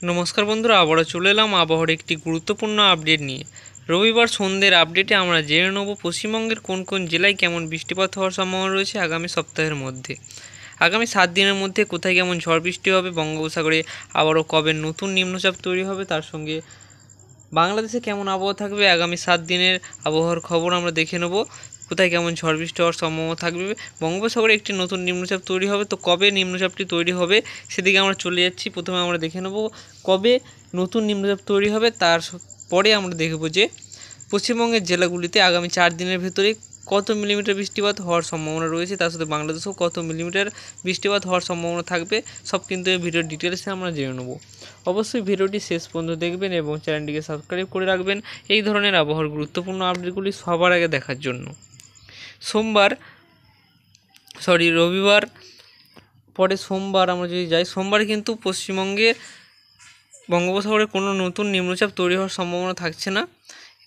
নমস্কার বন্ধুরা, আবারও চলে এলাম আবহাওয়ার একটি গুরুত্বপূর্ণ আপডেট নিয়ে। রবিবার সন্ধ্যের আপডেটে আমরা জেনে নেব পশ্চিমবঙ্গের কোন কোন জেলায় কেমন বৃষ্টিপাত হওয়ার সম্ভাবনা রয়েছে আগামী সপ্তাহের মধ্যে। আগামী 7 দিনের মধ্যে কোথায় কেমন ঝড় বৃষ্টি হবে, বঙ্গোপসাগরে আবারও কবে নতুন নিম্নচাপ তৈরি হবে, তার সঙ্গে বাংলাদেশে কেমন আবহাওয়া থাকবে আগামী 7 দিনের আবহাওয়ার খবর আমরা দেখে নেব। কোথায় কেমন ঝড় বৃষ্টি হওয়ার সম্ভাবনা থাকবে, বঙ্গোপসাগরে একটি নতুন নিম্নচাপ তৈরি হবে, তো কবে নিম্নচাপটি তৈরি হবে সেদিকে আমরা চলে যাচ্ছি। প্রথমে আমরা দেখে নেব কবে নতুন নিম্নচাপ তৈরি হবে, পরে আমরা দেখব যে পশ্চিমবঙ্গের জেলাগুলিতে আগামী 4 দিনের ভেতরে কত মিলিমিটার বৃষ্টিপাত হওয়ার সম্ভাবনা রয়েছে, তার সাথে বাংলাদেশেও কত মিলিমিটার বৃষ্টিপাত হওয়ার সম্ভাবনা থাকবে, সব কিন্তু এই ভিডিওর ডিটেলসে আমরা জেনে নেব। অবশ্যই ভিডিওটি শেষ পর্যন্ত দেখবেন এবং চ্যানেলটিকে সাবস্ক্রাইব করে রাখবেন এই ধরনের আবহাওয়ার গুরুত্বপূর্ণ আপডেটগুলি সবার আগে দেখার জন্য। রবিবার পরে সোমবার আমরা যদি যাই, সোমবার কিন্তু পশ্চিমবঙ্গে বঙ্গোপসাগরে কোনো নতুন নিম্নচাপ তৈরি হওয়ার সম্ভাবনা থাকছে না।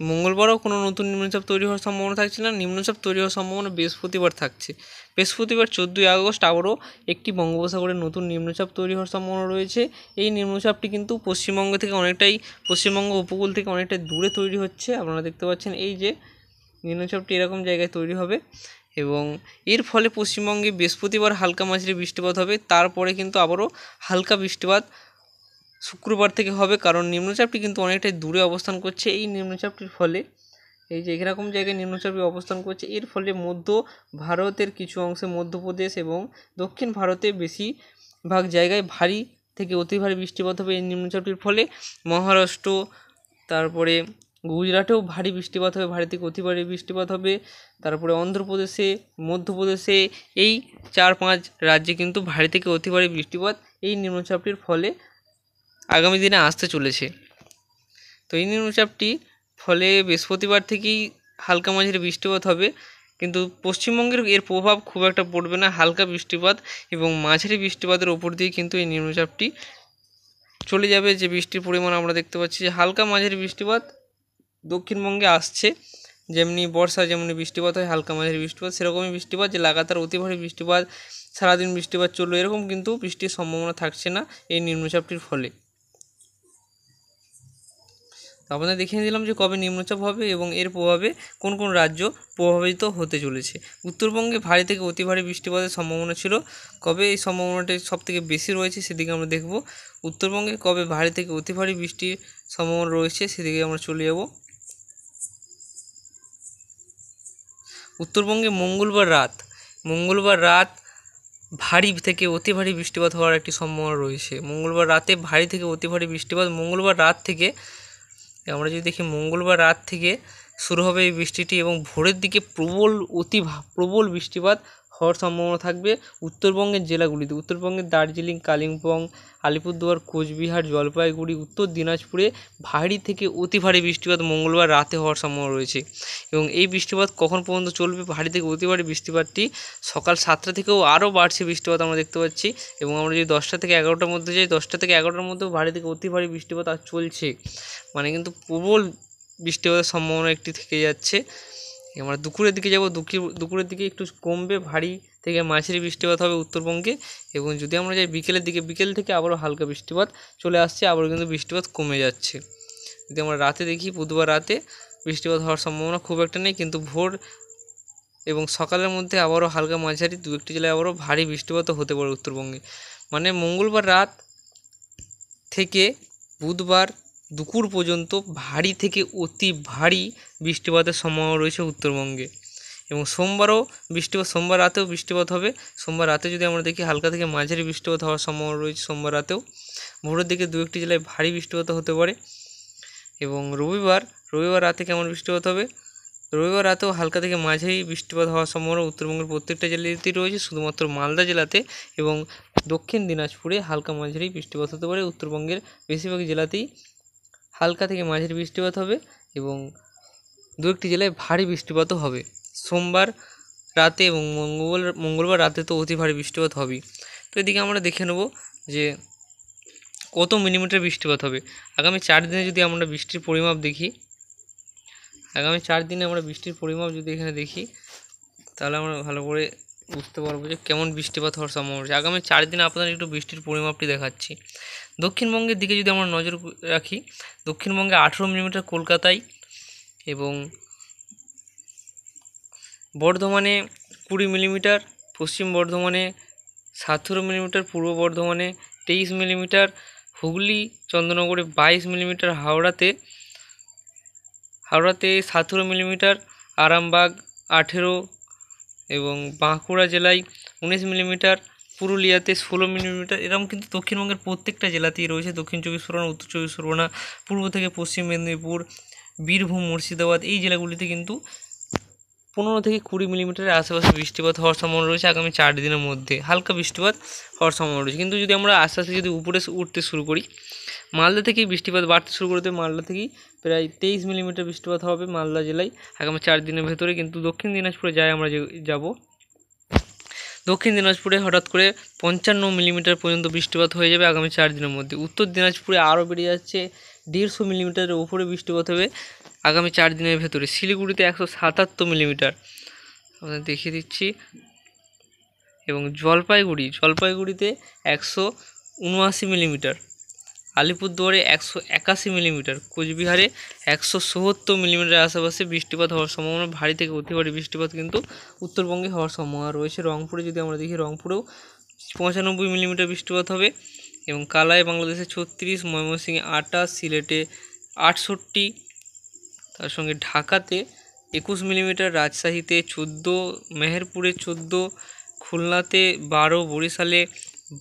মঙ্গলবারও কোনো নতুন নিম্নচাপ তৈরি হওয়ার সম্ভাবনা থাকছে না। নিম্নচাপ তৈরি হওয়ার সম্ভাবনা বৃহস্পতিবার থাকছে। বৃহস্পতিবার 14ই আগস্ট আবারও একটি বঙ্গোপসাগরে নতুন নিম্নচাপ তৈরি হওয়ার সম্ভাবনা রয়েছে। এই নিম্নচাপটি কিন্তু পশ্চিমবঙ্গ থেকে অনেকটাই, পশ্চিমবঙ্গ উপকূল থেকে অনেকটাই দূরে তৈরি হচ্ছে। আপনারা দেখতে পাচ্ছেন এই যে নিম্নচাপটি এরকম জায়গায় তৈরি হবে এবং এর ফলে পশ্চিমবঙ্গে বৃহস্পতিবার হালকা মাঝারি বৃষ্টিপাত হবে। তারপরে কিন্তু আবারও হালকা বৃষ্টিপাত শুক্রবার থেকে হবে, কারণ নিম্নচাপটি কিন্তু অনেকটাই দূরে অবস্থান করছে। এই নিম্নচাপটির ফলে এই যে এরকম জায়গায় নিম্নচাপটি অবস্থান করছে, এর ফলে মধ্য ভারতের কিছু অংশে, মধ্যপ্রদেশ এবং দক্ষিণ ভারতে বেশিরভাগ জায়গায় ভারী থেকে অতি ভারী বৃষ্টিপাত হবে এই নিম্নচাপটির ফলে। মহারাষ্ট্র, তারপরে গুজরাটেও ভারী বৃষ্টিপাত হবে, ভারী থেকে অতি ভারী বৃষ্টিপাত হবে। তারপরে অন্ধ্রপ্রদেশে, মধ্যপ্রদেশে, এই 4-5 রাজ্যে কিন্তু ভারী থেকে অতি ভারী বৃষ্টিপাত এই নিম্নচাপটির ফলে আগামী দিনে আসতে চলেছে। তো এই নিম্নচাপটি ফলে বৃহস্পতিবার থেকেই হালকা মাঝারি বৃষ্টিপাত হবে, কিন্তু পশ্চিমবঙ্গের এর প্রভাব খুব একটা পড়বে না। হালকা বৃষ্টিপাত এবং মাঝারি বৃষ্টিপাতের ওপর দিয়ে কিন্তু এই নিম্নচাপটি চলে যাবে। যে বৃষ্টির পরিমাণ আমরা দেখতে পাচ্ছি যে হালকা মাঝারি বৃষ্টিপাত দক্ষিণবঙ্গে আসছে। যেমনি বর্ষা যেমনি বৃষ্টিপাত হয়, হালকা মাঝারি বৃষ্টিপাত সেরকমই বৃষ্টিপাত, যে লাগাতার অতি ভারী বৃষ্টিপাত সারাদিন বৃষ্টিপাত চলবে এরকম কিন্তু বৃষ্টির সম্ভাবনা থাকছে না এই নিম্নচাপটির ফলে। আপনাদের দেখিয়ে দিলাম যে কবে নিম্নচাপ হবে এবং এর প্রভাবে কোন কোন রাজ্য প্রভাবিত হতে চলেছে। উত্তরবঙ্গে ভারী থেকে অতি ভারী বৃষ্টিপাতের সম্ভাবনা ছিল, কবে এই সম্ভাবনাটি সবথেকে বেশি রয়েছে সেদিকে আমরা দেখব। উত্তরবঙ্গে কবে ভারী থেকে অতি ভারী বৃষ্টির সম্ভাবনা রয়েছে সেদিকে আমরা চলে যাব। উত্তরবঙ্গে মঙ্গলবার রাত ভারী থেকে অতি ভারী বৃষ্টিপাত হওয়ার একটি সম্ভাবনা রয়েছে। মঙ্গলবার রাতে ভারী থেকে অতি ভারী বৃষ্টিপাত, মঙ্গলবার রাত থেকে আমরা যদি দেখি মঙ্গলবার রাত থেকে শুরু হবে এই বৃষ্টিটি এবং ভোরের দিকে প্রবল বৃষ্টিপাত হওয়ার সম্ভাবনা থাকবে উত্তরবঙ্গের জেলাগুলিতে। উত্তরবঙ্গের দার্জিলিং, কালিম্পং, আলিপুরদুয়ার, কোচবিহার, জলপাইগুড়ি, উত্তর দিনাজপুরে ভারী থেকে অতি ভারী বৃষ্টিপাত মঙ্গলবার রাতে হওয়ার সম্ভাবনা রয়েছে। এবং এই বৃষ্টিপাত কখন পর্যন্ত চলবে? ভারী থেকে অতি ভারী বৃষ্টিপাতটি সকাল 7টা থেকেও আরও বাড়ছে বৃষ্টিপাত আমরা দেখতে পাচ্ছি। এবং আমরা যদি 10টা থেকে 11টার মধ্যে যাই, 10টা থেকে 11টার মধ্যেও ভারী থেকে অতি ভারী বৃষ্টিপাত আর চলছে, মানে কিন্তু প্রবল বৃষ্টিপাতের সম্ভাবনা একটি থেকে যাচ্ছে। আমরা দুপুরের দিকে যাব, দুপুরের দিকে একটু কমবে, ভারী থেকে মাঝারি বৃষ্টিপাত হবে উত্তরবঙ্গে। এবং যদি আমরা যাই বিকেলের দিকে, বিকেল থেকে আবারও হালকা বৃষ্টিপাত চলে আসছে, আবারও কিন্তু বৃষ্টিপাত কমে যাচ্ছে। যদি আমরা রাতে দেখি, বুধবার রাতে বৃষ্টিপাত হওয়ার সম্ভাবনা খুব একটা নেই, কিন্তু ভোর এবং সকালের মধ্যে আবারও হালকা মাঝারি 2-1টি জেলায় আবারও ভারী বৃষ্টিপাতও হতে পারে উত্তরবঙ্গে। মানে মঙ্গলবার রাত থেকে বুধবার দুপুর পর্যন্ত ভারী থেকে অতি ভারী বৃষ্টিপাতের সম্ভাবনা রয়েছে উত্তরবঙ্গে। এবং সোমবার রাতেও বৃষ্টিপাত হবে। সোমবার রাতে যদি আমরা দেখি হালকা থেকে মাঝারি বৃষ্টিপাত হওয়ার সম্ভাবনা রয়েছে সোমবার রাতেও। ভোরের দিকে 2-1টি জেলায় ভারী বৃষ্টিপাত হতে পারে। এবং রবিবার রাতে কেমন বৃষ্টিপাত হবে? রবিবার রাতেও হালকা থেকে মাঝারি বৃষ্টিপাত হওয়ার সম্ভাবনা উত্তরবঙ্গের প্রত্যেকটা জেলাতেই রয়েছে, শুধুমাত্র মালদা জেলাতে এবং দক্ষিণ দিনাজপুরে হালকা মাঝারি বৃষ্টিপাত হতে পারে। উত্তরবঙ্গের বেশিরভাগ জেলাতেই হালকা থেকে মাঝারি বৃষ্টিপাত হবে এবং 2-1টি জেলায় ভারী বৃষ্টিপাতও হবে সোমবার রাতে, এবং মঙ্গলবার রাতে তো অতি ভারী বৃষ্টিপাত হবেই। তো এদিকে আমরা দেখে নেব যে কত মিলিমিটার বৃষ্টিপাত হবে আগামী 4 দিনে। যদি আমরা বৃষ্টির পরিমাপ দেখি, আগামী 4 দিনে আমরা বৃষ্টির পরিমাপ যদি এখানে দেখি, তাহলে আমরা ভালো করে বুঝতে পারবো যে কেমন বৃষ্টিপাত হওয়ার সম্ভাবনা রয়েছে। আগামী 4 দিনে আপনাদের একটু বৃষ্টির পরিমাপটি দেখাচ্ছি। দক্ষিণবঙ্গের দিকে যদি আমরা নজর রাখি, দক্ষিণবঙ্গে 18 মিলিমিটার কলকাতায়, এবং বর্ধমানে 20 মিলিমিটার, পশ্চিম বর্ধমানে 17 মিলিমিটার, পূর্ব বর্ধমানে 23 মিলিমিটার, হুগলি চন্দ্রনগরে 22 মিলিমিটার, হাওড়াতে 17 মিলিমিটার, আরামবাগ 18, এবং বাঁকুড়া জেলায় 19 মিলিমিটার, পুরুলিয়াতে 16 মিলিমিটার। এরকম কিন্তু দক্ষিণবঙ্গের প্রত্যেকটা জেলাতেই রয়েছে। দক্ষিণ চব্বিশ পরগনা, উত্তর চব্বিশ পরগনা, পূর্ব থেকে পশ্চিম মেদিনীপুর, বীরভূম, মুর্শিদাবাদ, এই জেলাগুলিতে কিন্তু 15 থেকে 20 মিলিমিটারের আশেপাশে বৃষ্টিপাত হওয়ার সম্ভাবনা রয়েছে আগামী 4 দিনের মধ্যে। হালকা বৃষ্টিপাত হওয়ার সম্ভাবনা রয়েছে। কিন্তু যদি আমরা আস্তে আস্তে যদি উপরে উঠতে শুরু করি, মালদা থেকেই বৃষ্টিপাত বাড়তে শুরু করতে, মালদা থেকেই প্রায় 23 মিলিমিটার বৃষ্টিপাত হবে মালদা জেলায় আগামী 4 দিনের ভেতরে। কিন্তু দক্ষিণ দিনাজপুরে আমরা যাব, দক্ষিণ দিনাজপুরে হঠাৎ করে 55 মিলিমিটার পর্যন্ত বৃষ্টিপাত হয়ে যাবে আগামী 4 দিনের মধ্যে। উত্তর দিনাজপুরে আরও বেড়ে যাচ্ছে, 150 মিলিমিটারের উপরে বৃষ্টিপাত হবে আগামী 4 দিনের ভেতরে। শিলিগুড়িতে 177 মিলিমিটার আপনাদের দেখিয়ে দিচ্ছি, এবং জলপাইগুড়িতে 179 মিলিমিটার, আলিপুরদুয়ারে 181 মিলিমিটার, কোচবিহারে 170 মিলিমিটার আশেপাশে বৃষ্টিপাত হওয়ার সম্ভাবনা। ভারী থেকে অতি ভারী বৃষ্টিপাত কিন্তু উত্তরবঙ্গে হওয়ার সম্ভাবনা রয়েছে। রংপুরে যদি আমরা দেখি, রংপুরেও 95 মিলিমিটার বৃষ্টিপাত হবে, এবং কালায় বাংলাদেশে 36, ময়মনসিংহে 28, সিলেটে 68, তার সঙ্গে ঢাকাতে 21 মিলিমিটার, রাজশাহীতে 14, মেহেরপুরে 14, খুলনাতে 12, বরিশালে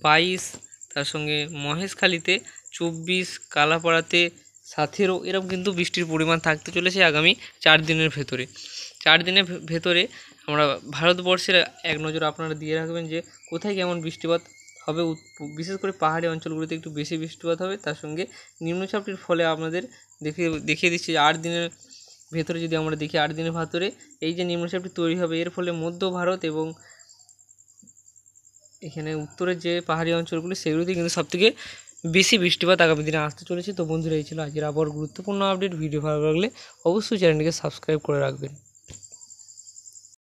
22, তার সঙ্গে মহেশখালীতে 24, কালাপাড়াতে 17। এরকম কিন্তু বৃষ্টির পরিমাণ থাকতে চলেছে আগামী 4 দিনের ভেতরে। 4 দিনের ভেতরে আমরা ভারতবর্ষের এক নজর আপনারা দিয়ে রাখবেন যে কোথায় কেমন বৃষ্টিপাত হবে। বিশেষ করে পাহাড়ি অঞ্চলগুলিতে একটু বেশি বৃষ্টিপাত হবে। তার সঙ্গে নিম্নচাপটির ফলে আপনাদের দেখিয়ে দিচ্ছি যে 8 দিনের ভেতরে যদি আমরা দেখি, 8 দিনের ভেতরে এই যে নিম্নচাপটি তৈরি হবে, এর ফলে মধ্য ভারত এবং এখানে উত্তরের যে পাহাড়ি অঞ্চলগুলি সেগুলিতে কিন্তু সবথেকে বেশি বৃষ্টিপাত আগামী দিনে আসতে চলেছে। তো বন্ধুরা, এই ছিল আজকের আবহাওয়ার গুরুত্বপূর্ণ আপডেট। ভিডিও ভালো লাগলে অবশ্যই চ্যানেলটিকে সাবস্ক্রাইব করে রাখবেন।